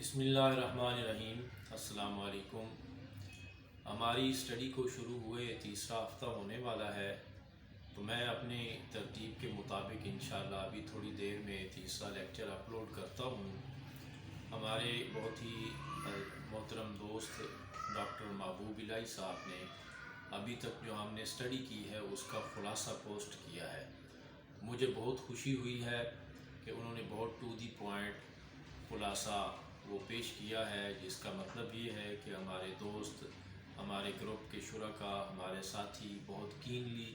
بسم اللہ الرحمن الرحیم۔ السلام علیکم۔ ہماری اسٹڈی کو شروع ہوئے تیسرا ہفتہ ہونے والا ہے، تو میں اپنے ترتیب کے مطابق انشاءاللہ ابھی تھوڑی دیر میں تیسرا لیکچر اپلوڈ کرتا ہوں۔ ہمارے بہت ہی محترم دوست ڈاکٹر محبوب الہی صاحب نے ابھی تک جو ہم نے اسٹڈی کی ہے اس کا خلاصہ پوسٹ کیا ہے۔ مجھے بہت خوشی ہوئی ہے کہ انہوں نے بہت ٹو دی پوائنٹ خلاصہ وہ پیش کیا ہے، جس کا مطلب یہ ہے کہ ہمارے دوست، ہمارے گروپ کے شرکاء، ہمارے ساتھی بہت کینلی،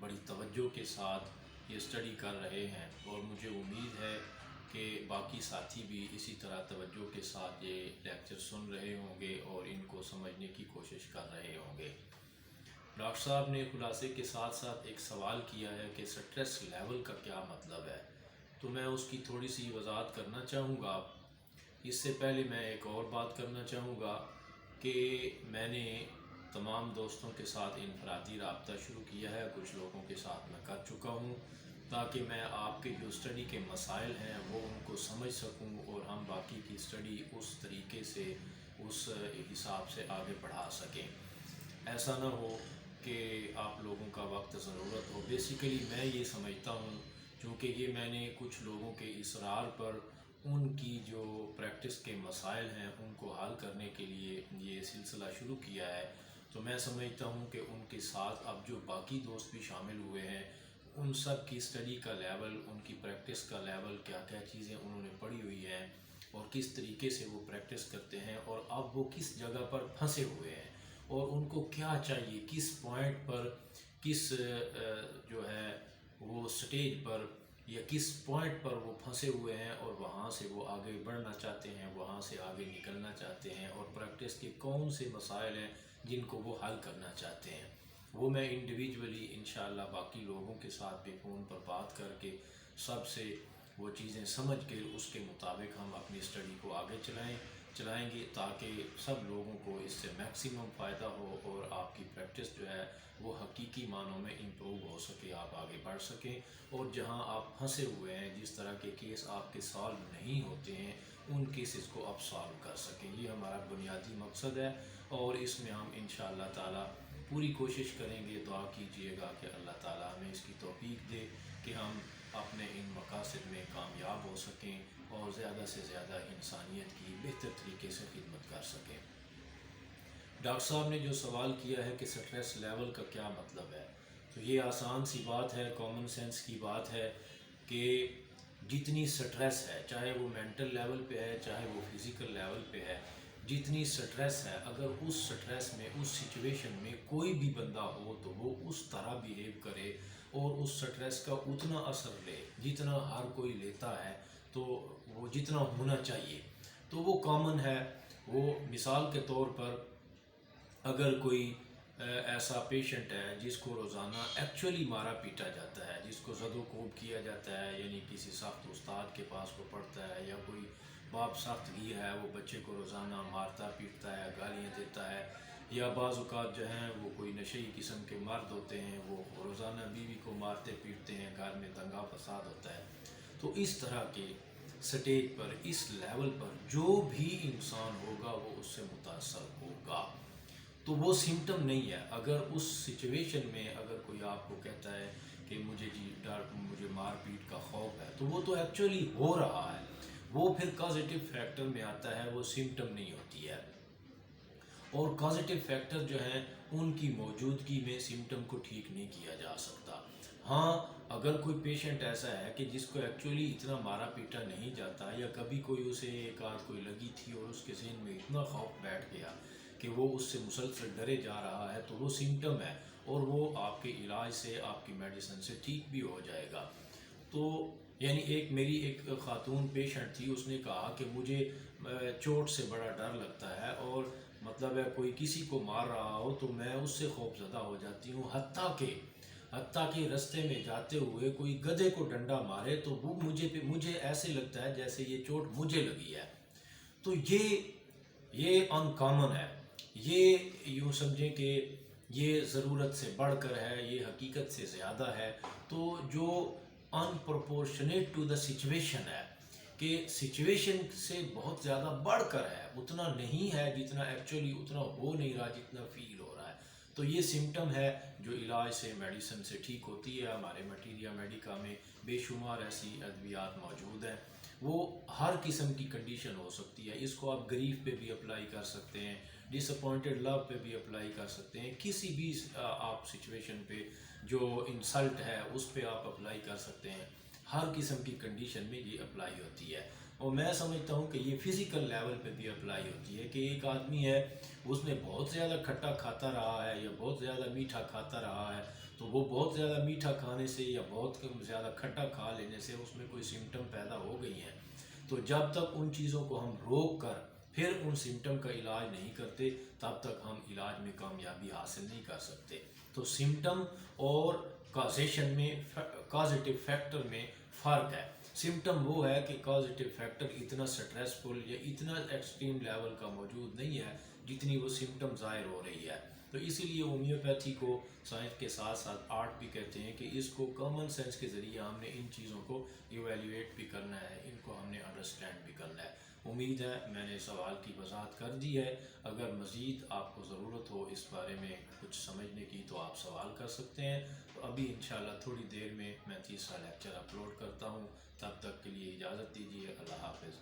بڑی توجہ کے ساتھ یہ اسٹڈی کر رہے ہیں، اور مجھے امید ہے کہ باقی ساتھی بھی اسی طرح توجہ کے ساتھ یہ لیکچر سن رہے ہوں گے اور ان کو سمجھنے کی کوشش کر رہے ہوں گے۔ ڈاکٹر صاحب نے خلاصے کے ساتھ ساتھ ایک سوال کیا ہے کہ سٹریس لیول کا کیا مطلب ہے، تو میں اس کی تھوڑی سی وضاحت کرنا چاہوں گا۔ اس سے پہلے میں ایک اور بات کرنا چاہوں گا کہ میں نے تمام دوستوں کے ساتھ انفرادی رابطہ شروع کیا ہے، کچھ لوگوں کے ساتھ میں کر چکا ہوں، تاکہ میں آپ کے جو اسٹڈی کے مسائل ہیں وہ ان کو سمجھ سکوں اور ہم باقی کی اسٹڈی اس طریقے سے، اس حساب سے آگے بڑھا سکیں۔ ایسا نہ ہو کہ آپ لوگوں کا وقت ضرورت ہو۔ بیسیکلی میں یہ سمجھتا ہوں، چونکہ یہ میں نے کچھ لوگوں کے اصرار پر ان کی جو پریکٹس کے مسائل ہیں ان کو حل کرنے کے لیے یہ سلسلہ شروع کیا ہے، تو میں سمجھتا ہوں کہ ان کے ساتھ اب جو باقی دوست بھی شامل ہوئے ہیں، ان سب کی اسٹڈی کا لیول، ان کی پریکٹس کا لیول، کیا کیا چیزیں انہوں نے پڑھی ہوئی ہیں اور کس طریقے سے وہ پریکٹس کرتے ہیں، اور اب وہ کس جگہ پر پھنسے ہوئے ہیں اور ان کو کیا چاہیے، کس پوائنٹ پر، کس جو ہے وہ سٹیج پر یا کس پوائنٹ پر وہ پھنسے ہوئے ہیں، اور وہاں سے وہ آگے بڑھنا چاہتے ہیں، وہاں سے آگے نکلنا چاہتے ہیں، اور پریکٹس کے کون سے مسائل ہیں جن کو وہ حل کرنا چاہتے ہیں۔ وہ میں انڈیویجولی انشاءاللہ باقی لوگوں کے ساتھ بھی فون پر بات کر کے سب سے وہ چیزیں سمجھ کے اس کے مطابق ہم اپنی اسٹڈی کو آگے چلائیں گے، تاکہ سب لوگوں کو اس سے میکسیمم فائدہ ہو اور آپ کی پریکٹس جو ہے وہ حقیقی معنوں میں امپروو ہو سکے، آپ آگے بڑھ سکیں، اور جہاں آپ پھنسے ہوئے ہیں، جس طرح کے کیس آپ کے سالو نہیں ہوتے ہیں، ان کیسز کو آپ سالو کر سکیں۔ یہ ہمارا بنیادی مقصد ہے، اور اس میں ہم انشاءاللہ تعالی پوری کوشش کریں گے۔ دعا کیجئے گا کہ اللہ تعالی ہمیں اس کی توفیق دے کہ ہم اپنے ان مقاصد میں کامیاب ہو سکیں اور زیادہ سے زیادہ انسانیت کی بہتر طریقے سے خدمت کر سکیں۔ ڈاکٹر صاحب نے جو سوال کیا ہے کہ سٹریس لیول کا کیا مطلب ہے، تو یہ آسان سی بات ہے، کامن سینس کی بات ہے کہ جتنی سٹریس ہے، چاہے وہ مینٹل لیول پہ ہے، چاہے وہ فزیکل لیول پہ ہے، جتنی سٹریس ہے، اگر اس سٹریس میں، اس سچویشن میں کوئی بھی بندہ ہو تو وہ اس طرح بیہیو کرے اور اس سٹریس کا اتنا اثر لے جتنا ہر کوئی لیتا ہے، تو وہ جتنا ہونا چاہیے، تو وہ کامن ہے۔ وہ مثال کے طور پر اگر کوئی ایسا پیشنٹ ہے جس کو روزانہ ایکچولی مارا پیٹا جاتا ہے، جس کو زد و کوب کیا جاتا ہے، یعنی کسی سخت استاد کے پاس وہ پڑھتا ہے، یا کوئی باپ سخت گیر ہے، وہ بچے کو روزانہ مارتا پیٹتا ہے، گالیاں دیتا ہے، یا بعض اوقات جو ہیں وہ کوئی نشئی قسم کے مرد ہوتے ہیں، وہ روزانہ بیوی کو مارتے پیٹتے ہیں، گھر میں دنگا فساد ہوتا ہے، تو اس طرح کے سٹیج پر، اس لیول پر جو بھی انسان ہوگا وہ اس سے متاثر ہوگا۔ تو وہ سمٹم نہیں ہے۔ اگر اس سچویشن میں اگر کوئی آپ کو کہتا ہے کہ مجھے مار پیٹ کا خوف ہے، تو وہ تو ایکچولی ہو رہا ہے، وہ پھر کازیٹیو فیکٹر میں آتا ہے، وہ سمٹم نہیں ہوتی ہے، اور کازیٹیو فیکٹر جو ہیں ان کی موجودگی میں سمٹم کو ٹھیک نہیں کیا جا سکتا۔ ہاں، اگر کوئی پیشنٹ ایسا ہے کہ جس کو ایکچولی اتنا مارا پیٹا نہیں جاتا، یا کبھی کوئی اسے ایک آدھ کوئی لگی تھی اور اس کے ذہن میں اتنا خوف بیٹھ گیا کہ وہ اس سے مسلسل ڈرے جا رہا ہے، تو وہ سمٹم ہے، اور وہ آپ کے علاج سے، آپ کی میڈیسن سے ٹھیک بھی ہو جائے گا۔ تو یعنی میری ایک خاتون پیشنٹ تھی، اس نے کہا کہ مجھے چوٹ سے بڑا ڈر لگتا ہے، اور مطلب ہے کوئی کسی کو مار رہا ہو تو میں اس سے خوف زدہ ہو جاتی ہوں، حتیٰ کہ رستے میں جاتے ہوئے کوئی گدھے کو ڈنڈا مارے تو وہ مجھے ایسے لگتا ہے جیسے یہ چوٹ مجھے لگی ہے۔ تو یہ ان کامن ہے، یہ یوں سمجھیں کہ یہ ضرورت سے بڑھ کر ہے، یہ حقیقت سے زیادہ ہے۔ تو جو ان پروپورشنیٹ ٹو دا سچویشن ہے، کہ سچویشن سے بہت زیادہ بڑھ کر ہے، اتنا نہیں ہے جتنا ایکچولی اتنا ہو نہیں رہا جتنا فیل ہو رہا ہے. تو یہ سمٹم ہے جو علاج سے میڈیسن سے ٹھیک ہوتی ہے. ہمارے مٹیریا میڈیکا میں بے شمار ایسی ادویات موجود ہیں. وہ ہر قسم کی کنڈیشن ہو سکتی ہے. اس کو آپ گریف پہ بھی اپلائی کر سکتے ہیں، ڈس اپوائنٹڈ لو پہ بھی اپلائی کر سکتے ہیں، کسی بھی آپ سچویشن پہ جو انسلٹ ہے اس پہ آپ اپلائی کر سکتے ہیں. ہر قسم کی کنڈیشن میں یہ اپلائی ہوتی ہے. اور میں سمجھتا ہوں کہ یہ فزیکل لیول پہ بھی اپلائی ہوتی ہے کہ ایک آدمی ہے اس نے بہت زیادہ کھٹا کھاتا رہا ہے یا بہت زیادہ میٹھا کھاتا رہا ہے، تو وہ بہت زیادہ میٹھا کھانے سے یا بہت زیادہ کھٹا کھا لینے سے اس میں کوئی سمٹم پیدا ہو گئی ہیں. تو جب تک ان چیزوں کو ہم روک کر پھر ان سمٹم کا علاج نہیں کرتے تب تک ہم علاج میں کامیابی حاصل نہیں کر سکتے. تو سمٹم اور کازیشن میں کازیٹیو فیکٹر میں فرق ہے. سمٹم وہ ہے کہ کازیٹیو فیکٹر اتنا سٹریسفل یا اتنا ایکسٹریم لیول کا موجود نہیں ہے جتنی وہ سمٹم ظاہر ہو رہی ہے. تو اسی لیے ہومیوپیتھی کو سائنس کے ساتھ ساتھ آرٹ بھی کہتے ہیں کہ اس کو کامن سینس کے ذریعے ہم نے ان چیزوں کو ایویلیویٹ بھی کرنا ہے، ان کو ہم نے انڈرسٹینڈ بھی کرنا ہے. امید ہے میں نے سوال کی وضاحت کر دی ہے. اگر مزید آپ کو ضرورت ہو اس بارے میں کچھ سمجھنے کی تو آپ سوال کر سکتے ہیں. تو ابھی انشاءاللہ تھوڑی دیر میں تیسرا لیکچر اپلوڈ کرتا ہوں. تب تک کے لیے اجازت دیجیے. اللہ حافظ.